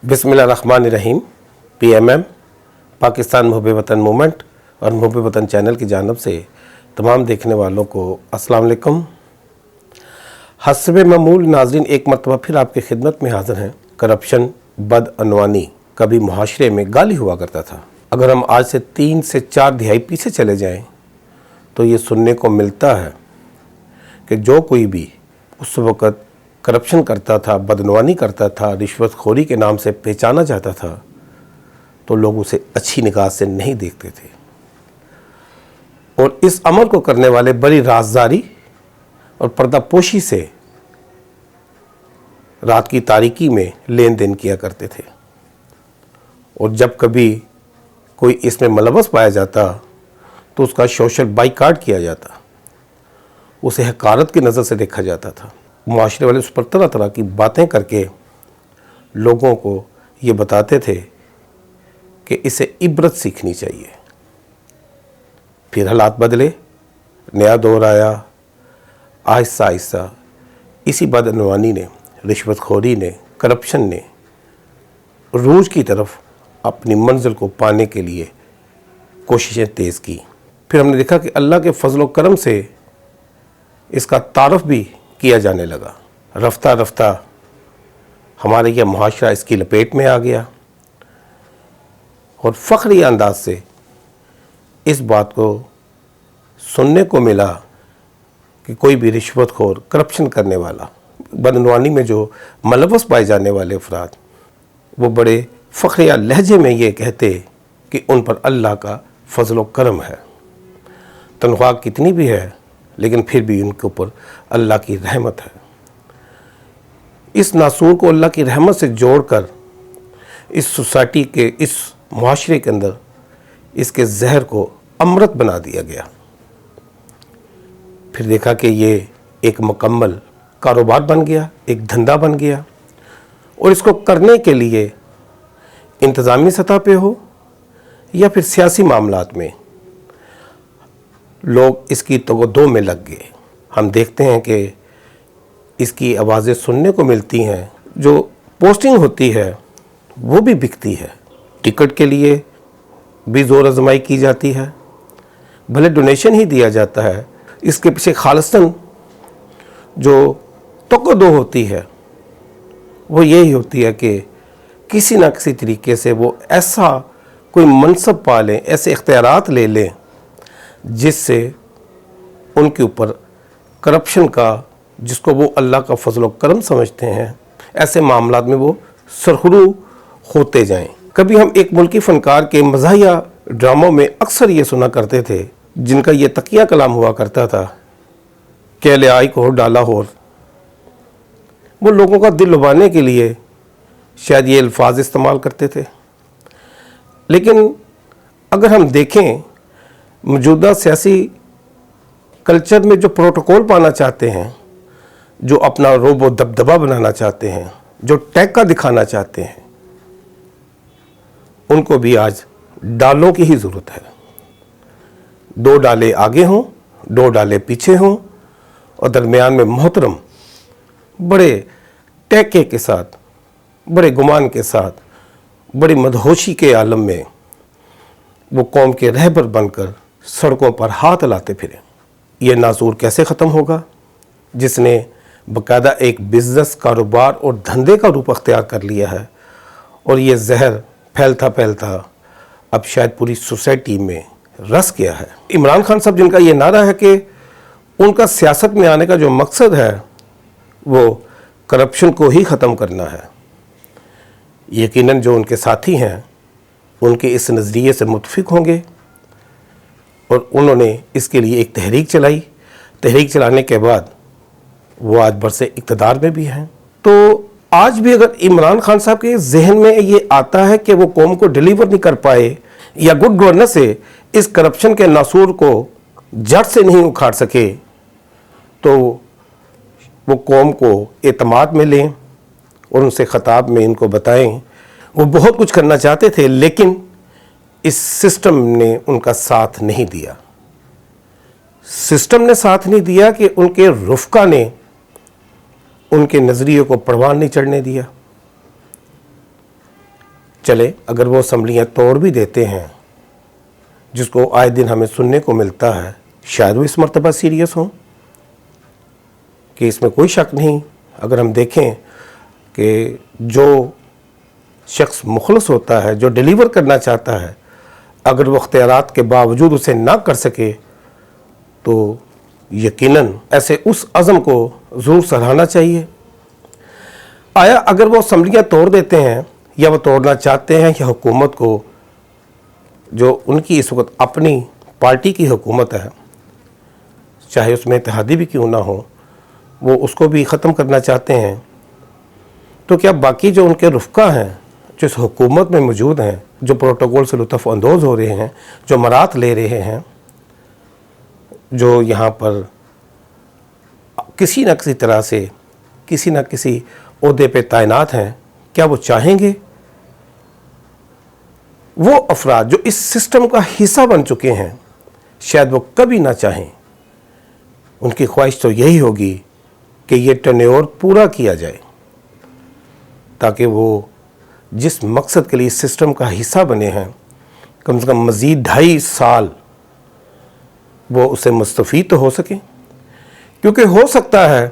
बिस्मिल्लाहिर्रहमानिर्रहीम। PMM पाकिस्तान मुहब्बे वतन movement और मुहब्बे वतन चैनल की जानिब से तमाम देखने वालों को अस्सलाम वालेकुम। हस्बे मामूल नाज़रीन, एक मरतबा फिर आपकी खिदमत में हाज़िर हैं। करप्शन, बदअनवानी कभी मुआशरे में गाली हुआ करता था। अगर हम आज से 3 से 4 दिहाई पीछे चले जाएं तो ये सुनने को मिलता है कि जो कोई भी उस वक़्त करप्शन करता था, बदनवानी करता था, रिश्वतखोरी के नाम से पहचाना जाता था, तो लोग उसे अच्छी निगाह से नहीं देखते थे। और इस अमल को करने वाले बड़ी राज़दारी और पर्दापोशी से रात की तारीकी में लेन देन किया करते थे। और जब कभी कोई इसमें मुलव्वस पाया जाता तो उसका सोशल बाइकाट किया जाता, उसे हकारत की नज़र से देखा जाता था। मुआशरे वाले उस पर तरह तरह की बातें करके लोगों को ये बताते थे कि इसे इबरत सीखनी चाहिए। फिर हालात बदले, नया दौर आया। आहिस्ता आहिस्ता इसी बदअनवानी ने, रिश्वतखोरी ने, करप्शन ने रूज की तरफ अपनी मंजिल को पाने के लिए कोशिशें तेज़ की। फिर हमने देखा कि अल्लाह के फजल व करम से इसका तारफ़ भी किया जाने लगा। रफ्ता रफ्ता हमारे यह मुआशरा इसकी लपेट में आ गया और फ़ख्री अंदाज से इस बात को सुनने को मिला कि कोई भी रिश्वतखोर, करप्शन करने वाला, बदनवानी में जो मुलव्वस पाए जाने वाले अफराद, वो बड़े फ़ख्रिया लहजे में ये कहते कि उन पर अल्लाह का फजल व करम है। तनख्वाह कितनी भी है लेकिन फिर भी उनके ऊपर अल्लाह की रहमत है। इस नासूर को अल्लाह की रहमत से जोड़कर इस सोसाइटी के, इस मुआशरे के अंदर इसके जहर को अमृत बना दिया गया। फिर देखा कि ये एक मुकम्मल कारोबार बन गया, एक धंधा बन गया। और इसको करने के लिए इंतज़ामी सतह पे हो या फिर सियासी मामलात में लोग इसकी तगोदो में लग गए। हम देखते हैं कि इसकी आवाज़ें सुनने को मिलती हैं, जो पोस्टिंग होती है वो भी बिकती है, टिकट के लिए भी ज़ोर आजमाई की जाती है, भले डोनेशन ही दिया जाता है। इसके पीछे खालिस्तन जो तगोदो होती है वो यही होती है कि किसी ना किसी तरीके से वो ऐसा कोई मनसब पा लें, ऐसे इख्तियारात ले लें जिससे उनके ऊपर करप्शन का, जिसको वो अल्लाह का फजल व करम समझते हैं, ऐसे मामलात में वो सरखरू होते जाएं। कभी हम एक मुल्की फ़नकार के मज़ाहिया ड्रामों में अक्सर ये सुना करते थे, जिनका ये तकिया कलाम हुआ करता था, के ले आई को डाला होर। वो लोगों का दिल लुभाने के लिए शायद ये अल्फाज इस्तेमाल करते थे। लेकिन अगर हम देखें मौजूदा सियासी कल्चर में जो प्रोटोकॉल पाना चाहते हैं, जो अपना रोबो दबदबा बनाना चाहते हैं, जो टैक्का दिखाना चाहते हैं, उनको भी आज डालों की ही ज़रूरत है। 2 डाले आगे हों, 2 डाले पीछे हों और दरमियान में मोहतरम बड़े टैक्के के साथ, बड़े गुमान के साथ, बड़ी मदहोशी के आलम में वो कौम के रहबर बनकर सड़कों पर हाथ लाते फिरें। ये नासूर कैसे ख़त्म होगा जिसने बाकायदा एक बिज़नेस, कारोबार और धंधे का रूप अख्तियार कर लिया है। और ये जहर फैलता फैलता अब शायद पूरी सोसाइटी में रस गया है। इमरान खान साहब, जिनका ये नारा है कि उनका सियासत में आने का जो मकसद है वो करप्शन को ही ख़त्म करना है, यकीनन जो उनके साथी हैं उनके इस नज़रिए से मुत्फिक होंगे और उन्होंने इसके लिए एक तहरीक चलाई। तहरीक चलाने के बाद वो आज बरसे इक़्तिदार में भी हैं। तो आज भी अगर इमरान खान साहब के जहन में ये आता है कि वो कौम को डिलीवर नहीं कर पाए या गुड गवर्नेंस से इस करप्शन के नासूर को जड़ से नहीं उखाड़ सके, तो वो कौम को एतमाद में लें और उनसे ख़ताब में इनको बताएं। वो बहुत कुछ करना चाहते थे लेकिन इस सिस्टम ने उनका साथ नहीं दिया। सिस्टम ने साथ नहीं दिया कि उनके रुफ़का ने उनके नज़रिए को परवान नहीं चढ़ने दिया। चले अगर वो असम्बलियाँ तोड़ भी देते हैं, जिसको आए दिन हमें सुनने को मिलता है, शायद वो इस मर्तबा सीरियस हों, कि इसमें कोई शक नहीं। अगर हम देखें कि जो शख्स मुखलस होता है, जो डिलीवर करना चाहता है, अगर वो अख्तियारात के बावजूद उसे ना कर सके तो यकीनन ऐसे उस अज़म को ज़रूर सराहना चाहिए। आया अगर वो असम्बलियाँ तोड़ देते हैं या वो तोड़ना चाहते हैं, या हुकूमत को, जो उनकी इस वक्त अपनी पार्टी की हुकूमत है, चाहे उसमें इत्तेहादी भी क्यों ना हो, वो उसको भी ख़त्म करना चाहते हैं, तो क्या बाकी जो उनके रुफ़का हैं, जो इस हुकूमत में मौजूद हैं, जो प्रोटोकॉल से लुत्फ़ अंदोज़ हो रहे हैं, जो मरात ले रहे हैं, जो यहाँ पर किसी न किसी तरह से किसी न किसी ओहदे पे तैनात हैं, क्या वो चाहेंगे वो अफराद जो इस सिस्टम का हिस्सा बन चुके हैं, शायद वो कभी ना चाहें। उनकी ख्वाहिश तो यही होगी कि ये टर्नओवर पूरा किया जाए, ताकि वो जिस मकसद के लिए इस सिस्टम का हिस्सा बने हैं, कम से कम मज़ीद 2.5 साल वो उससे मुस्तफ़ीद तो हो सके। क्योंकि हो सकता है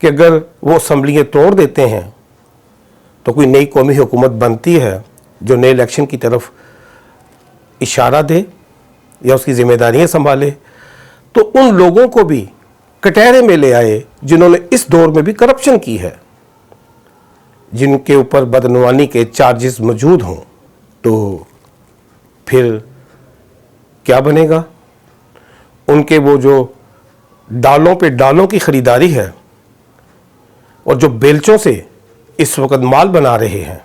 कि अगर वो असम्बलियाँ तोड़ देते हैं तो कोई नई कौमी हुकूमत बनती है जो नए इलेक्शन की तरफ इशारा दे या उसकी ज़िम्मेदारियाँ संभाले, तो उन लोगों को भी कटहरे में ले आए जिन्होंने इस दौर में भी करप्शन की है, जिनके ऊपर बदनवानी के चार्जेस मौजूद हों, तो फिर क्या बनेगा? उनके वो जो डालों पे डालों की ख़रीदारी है और जो बेलचों से इस वक्त माल बना रहे हैं,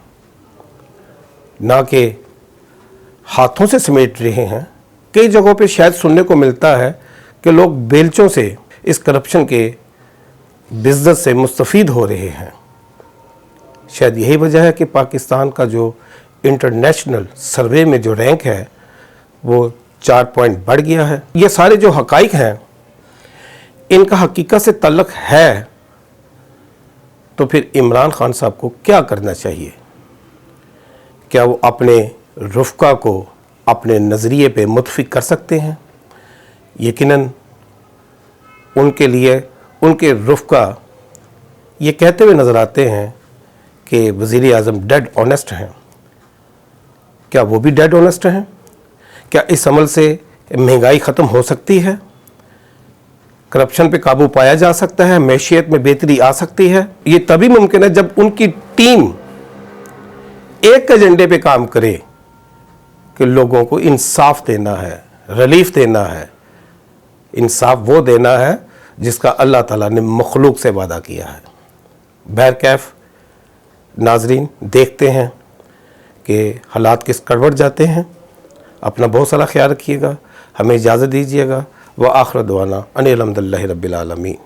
ना कि हाथों से समेट रहे हैं। कई जगहों पे शायद सुनने को मिलता है कि लोग बेलचों से इस करप्शन के बिज़नेस से मुस्तफ़ीद हो रहे हैं। शायद यही वजह है कि पाकिस्तान का जो इंटरनेशनल सर्वे में जो रैंक है वो 4 पॉइंट बढ़ गया है। ये सारे जो हक़ाइक़ हैं, इनका हकीकत से तल्लुक़ है, तो फिर इमरान खान साहब को क्या करना चाहिए? क्या वो अपने रुफ़का को अपने नज़रिए पे मुतफ़िक कर सकते हैं? यकीनन उनके लिए उनके रुफ़का ये कहते हुए नज़र आते हैं कि वज़ीर आज़म डेड ऑनेस्ट हैं। क्या वो भी डेड ऑनेस्ट हैं? क्या इस अमल से महंगाई ख़त्म हो सकती है? करप्शन पे काबू पाया जा सकता है? मैशियत में बेहतरी आ सकती है? ये तभी मुमकिन है जब उनकी टीम एक एजेंडे पे काम करे कि लोगों को इंसाफ देना है, रिलीफ देना है। इंसाफ वो देना है जिसका अल्लाह ताला ने मखलूक से वादा किया है। बहरकैफ नाजरीन, देखते हैं कि हालात किस करवट जाते हैं। अपना बहुत सारा ख्याल रखिएगा। हमें इजाज़त दीजिएगा। व आखिर दुआना अनिल हम्दुलिल्लाहि रब्बिल आलमीन।